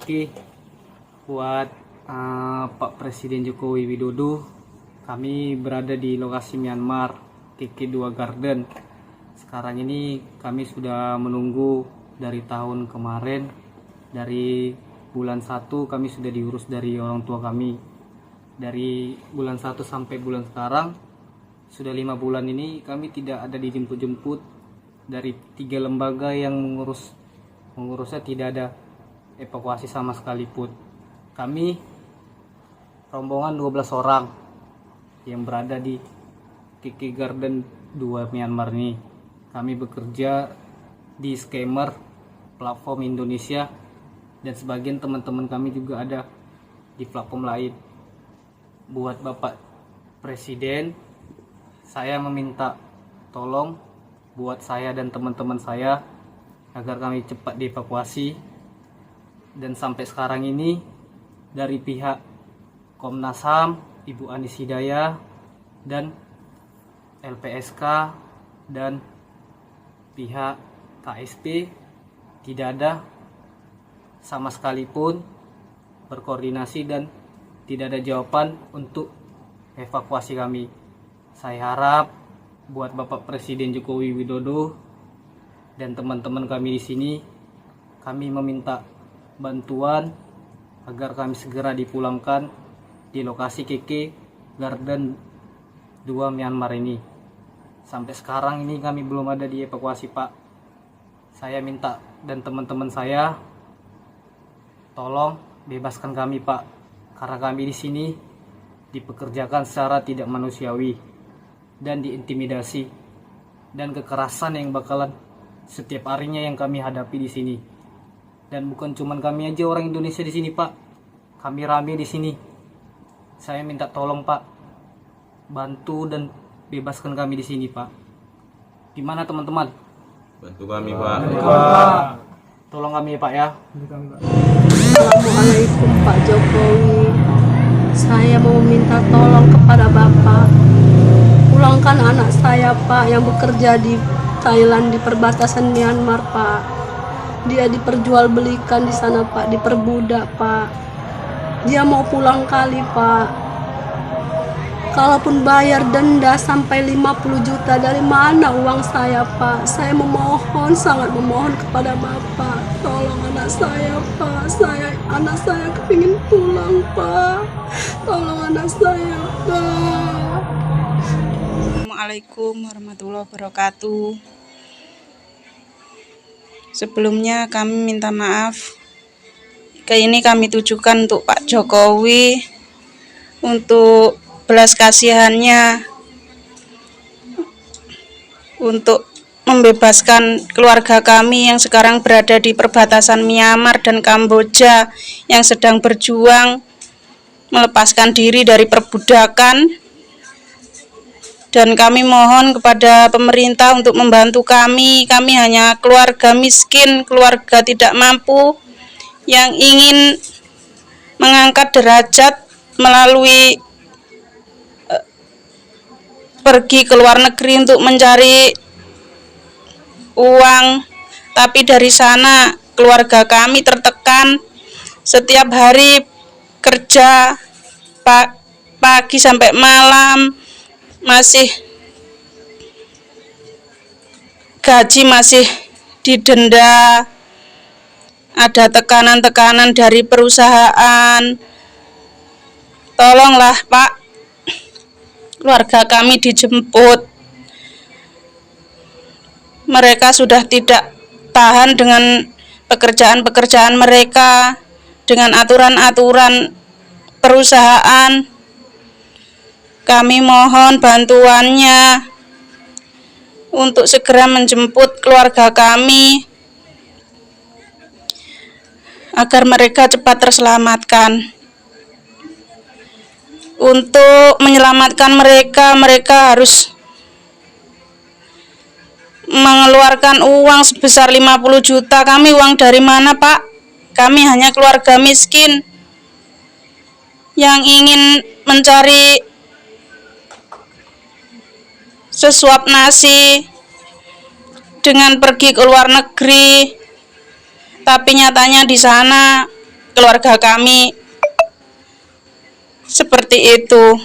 Oke, buat Pak Presiden Joko Widodo, kami berada di lokasi Myanmar, KK2 Garden. Sekarang ini kami sudah menunggu dari tahun kemarin, dari bulan 1 kami sudah diurus dari orang tua kami. Dari bulan 1 sampai bulan sekarang, sudah 5 bulan ini kami tidak ada dijemput-jemput dari 3 lembaga yang mengurusnya, tidak ada evakuasi sama sekali pun. Kami rombongan 12 orang yang berada di KK Garden 2 Myanmar ini. Kami bekerja di scammer platform Indonesia, dan sebagian teman-teman kami juga ada di platform lain. Buat Bapak Presiden, saya meminta tolong buat saya dan teman-teman saya agar kami cepat dievakuasi. Dan sampai sekarang ini dari pihak Komnas HAM, Ibu Anis Hidayah, dan LPSK dan pihak KSP tidak ada sama sekali pun berkoordinasi dan tidak ada jawaban untuk evakuasi kami. Saya harap buat Bapak Presiden Joko Widodo dan teman-teman kami di sini, kami meminta bantuan agar kami segera dipulangkan di lokasi KK Garden 2 Myanmar ini. Sampai sekarang ini kami belum ada dievakuasi, Pak. Saya minta dan teman-teman saya tolong bebaskan kami, Pak, karena kami di sini dipekerjakan secara tidak manusiawi dan diintimidasi dan kekerasan yang bakalan setiap harinya yang kami hadapi di sini. Dan bukan cuma kami aja orang Indonesia di sini, Pak. Kami rame di sini. Saya minta tolong, Pak, bantu dan bebaskan kami di sini, Pak. Gimana teman-teman? Bantu kami, Pak. Tolong kami ya, Pak ya. Assalamualaikum Pak Jokowi. Saya mau minta tolong kepada Bapak. Pulangkan anak saya, Pak, yang bekerja di Thailand di perbatasan Myanmar, Pak. Dia diperjualbelikan di sana, Pak, diperbudak, Pak. Dia mau pulang kali, Pak. Kalaupun bayar denda sampai 50 juta, dari mana uang saya, Pak? Saya memohon, sangat memohon kepada Bapak. Tolong anak saya, Pak. Anak saya kepingin pulang, Pak. Tolong anak saya, Pak. Assalamualaikum warahmatullahi wabarakatuh. Sebelumnya kami minta maaf. Ini kami tujukan untuk Pak Jokowi, untuk belas kasihannya, untuk membebaskan keluarga kami yang sekarang berada di perbatasan Myanmar dan Kamboja, yang sedang berjuang melepaskan diri dari perbudakan. Dan kami mohon kepada pemerintah untuk membantu kami. Kami hanya keluarga miskin, keluarga tidak mampu, yang ingin mengangkat derajat melalui pergi ke luar negeri untuk mencari uang. Tapi dari sana keluarga kami tertekan, setiap hari kerja pagi sampai malam, masih gaji masih didenda, ada tekanan-tekanan dari perusahaan. Tolonglah, Pak, keluarga kami dijemput. Mereka sudah tidak tahan dengan pekerjaan-pekerjaan mereka, dengan aturan-aturan perusahaan. Kami mohon bantuannya untuk segera menjemput keluarga kami agar mereka cepat terselamatkan. Untuk menyelamatkan mereka harus mengeluarkan uang sebesar 50 juta. Kami uang dari mana, Pak? Kami hanya keluarga miskin yang ingin mencari sesuap nasi dengan pergi ke luar negeri, tapi nyatanya di sana keluarga kami. Seperti itu.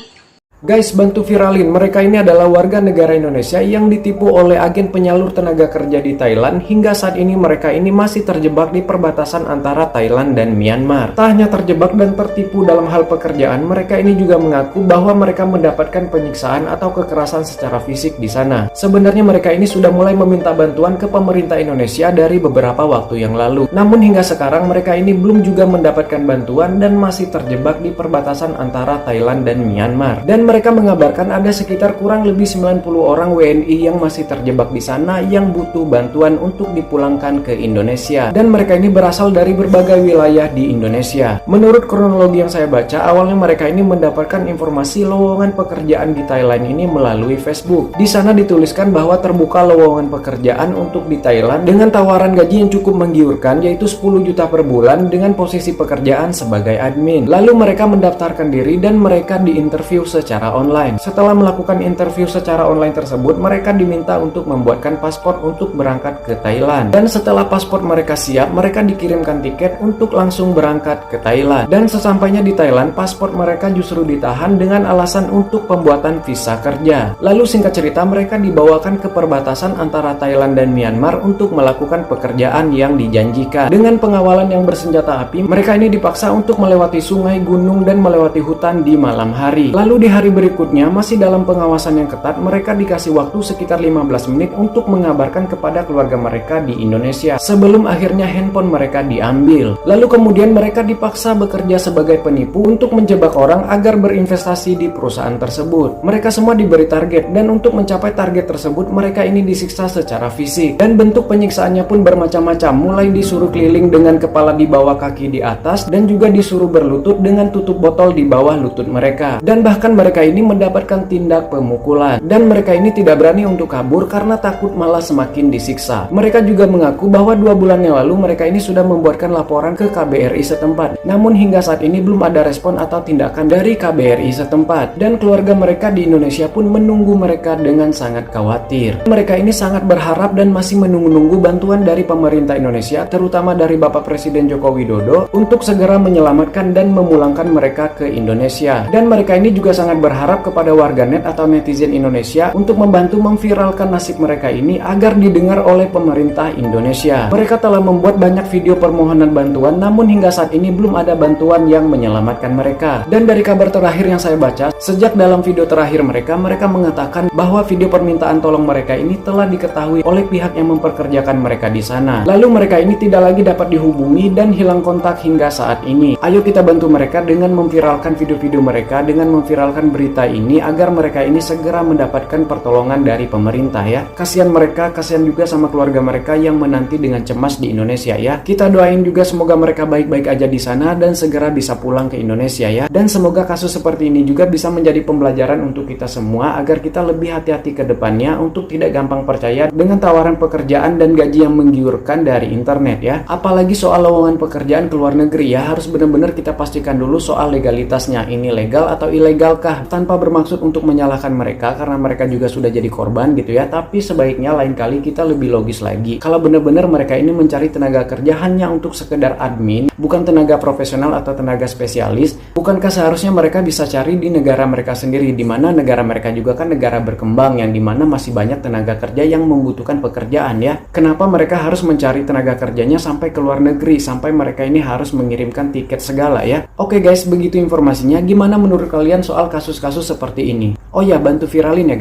Guys, bantu viralin, mereka ini adalah warga negara Indonesia yang ditipu oleh agen penyalur tenaga kerja di Thailand. Hingga saat ini mereka ini masih terjebak di perbatasan antara Thailand dan Myanmar. Tak hanya terjebak dan tertipu dalam hal pekerjaan, mereka ini juga mengaku bahwa mereka mendapatkan penyiksaan atau kekerasan secara fisik di sana. Sebenarnya mereka ini sudah mulai meminta bantuan ke pemerintah Indonesia dari beberapa waktu yang lalu. Namun hingga sekarang mereka ini belum juga mendapatkan bantuan dan masih terjebak di perbatasan antara Thailand dan Myanmar. Dan mereka mengabarkan ada sekitar kurang lebih 90 orang WNI yang masih terjebak di sana yang butuh bantuan untuk dipulangkan ke Indonesia. Dan mereka ini berasal dari berbagai wilayah di Indonesia. Menurut kronologi yang saya baca, awalnya mereka ini mendapatkan informasi lowongan pekerjaan di Thailand ini melalui Facebook. Di sana dituliskan bahwa terbuka lowongan pekerjaan untuk di Thailand dengan tawaran gaji yang cukup menggiurkan, yaitu 10 juta per bulan dengan posisi pekerjaan sebagai admin. Lalu mereka mendaftarkan diri dan mereka diinterview secara online. Setelah melakukan interview secara online tersebut, mereka diminta untuk membuatkan paspor untuk berangkat ke Thailand. Dan setelah paspor mereka siap, mereka dikirimkan tiket untuk langsung berangkat ke Thailand. Dan sesampainya di Thailand, paspor mereka justru ditahan dengan alasan untuk pembuatan visa kerja. Lalu singkat cerita, mereka dibawakan ke perbatasan antara Thailand dan Myanmar untuk melakukan pekerjaan yang dijanjikan. Dengan pengawalan yang bersenjata api, mereka ini dipaksa untuk melewati sungai, gunung, dan melewati hutan di malam hari. Lalu di hari berikutnya, masih dalam pengawasan yang ketat, mereka dikasih waktu sekitar 15 menit untuk mengabarkan kepada keluarga mereka di Indonesia sebelum akhirnya handphone mereka diambil. Lalu kemudian mereka dipaksa bekerja sebagai penipu untuk menjebak orang agar berinvestasi di perusahaan tersebut. Mereka semua diberi target dan untuk mencapai target tersebut mereka ini disiksa secara fisik. Dan bentuk penyiksaannya pun bermacam-macam, mulai disuruh keliling dengan kepala di bawah, kaki di atas, dan juga disuruh berlutut dengan tutup botol di bawah lutut mereka. Dan bahkan mereka ini mendapatkan tindak pemukulan. Dan mereka ini tidak berani untuk kabur karena takut malah semakin disiksa. Mereka juga mengaku bahwa 2 bulan yang lalu mereka ini sudah membuatkan laporan ke KBRI setempat. Namun hingga saat ini belum ada respon atau tindakan dari KBRI setempat. Dan keluarga mereka di Indonesia pun menunggu mereka dengan sangat khawatir. Mereka ini sangat berharap dan masih menunggu-nunggu bantuan dari pemerintah Indonesia, terutama dari Bapak Presiden Joko Widodo, untuk segera menyelamatkan dan memulangkan mereka ke Indonesia. Dan mereka ini juga sangat berharap kepada warganet atau netizen Indonesia untuk membantu memviralkan nasib mereka ini agar didengar oleh pemerintah Indonesia. Mereka telah membuat banyak video permohonan bantuan, namun hingga saat ini belum ada bantuan yang menyelamatkan mereka. Dan dari kabar terakhir yang saya baca, sejak dalam video terakhir mereka mengatakan bahwa video permintaan tolong mereka ini telah diketahui oleh pihak yang memperkerjakan mereka di sana. Lalu mereka ini tidak lagi dapat dihubungi dan hilang kontak hingga saat ini. Ayo kita bantu mereka dengan memviralkan video-video mereka, dengan memviralkan berita ini agar mereka ini segera mendapatkan pertolongan dari pemerintah ya. Kasihan mereka, kasihan juga sama keluarga mereka yang menanti dengan cemas di Indonesia ya. Kita doain juga semoga mereka baik-baik aja di sana dan segera bisa pulang ke Indonesia ya. Dan semoga kasus seperti ini juga bisa menjadi pembelajaran untuk kita semua agar kita lebih hati-hati ke depannya untuk tidak gampang percaya dengan tawaran pekerjaan dan gaji yang menggiurkan dari internet ya. Apalagi soal lowongan pekerjaan ke luar negeri ya, harus benar-benar kita pastikan dulu soal legalitasnya, ini legal atau ilegalkah, tanpa bermaksud untuk menyalahkan mereka karena mereka juga sudah jadi korban gitu ya. Tapi sebaiknya lain kali kita lebih logis lagi. Kalau benar-benar mereka ini mencari tenaga kerja hanya untuk sekedar admin, bukan tenaga profesional atau tenaga spesialis, bukankah seharusnya mereka bisa cari di negara mereka sendiri, di mana negara mereka juga kan negara berkembang yang dimana masih banyak tenaga kerja yang membutuhkan pekerjaan ya. Kenapa mereka harus mencari tenaga kerjanya sampai ke luar negeri, sampai mereka ini harus mengirimkan tiket segala ya. Oke guys, begitu informasinya. Gimana menurut kalian soal kasus-kasus seperti ini? Oh ya, bantu viralin ya guys.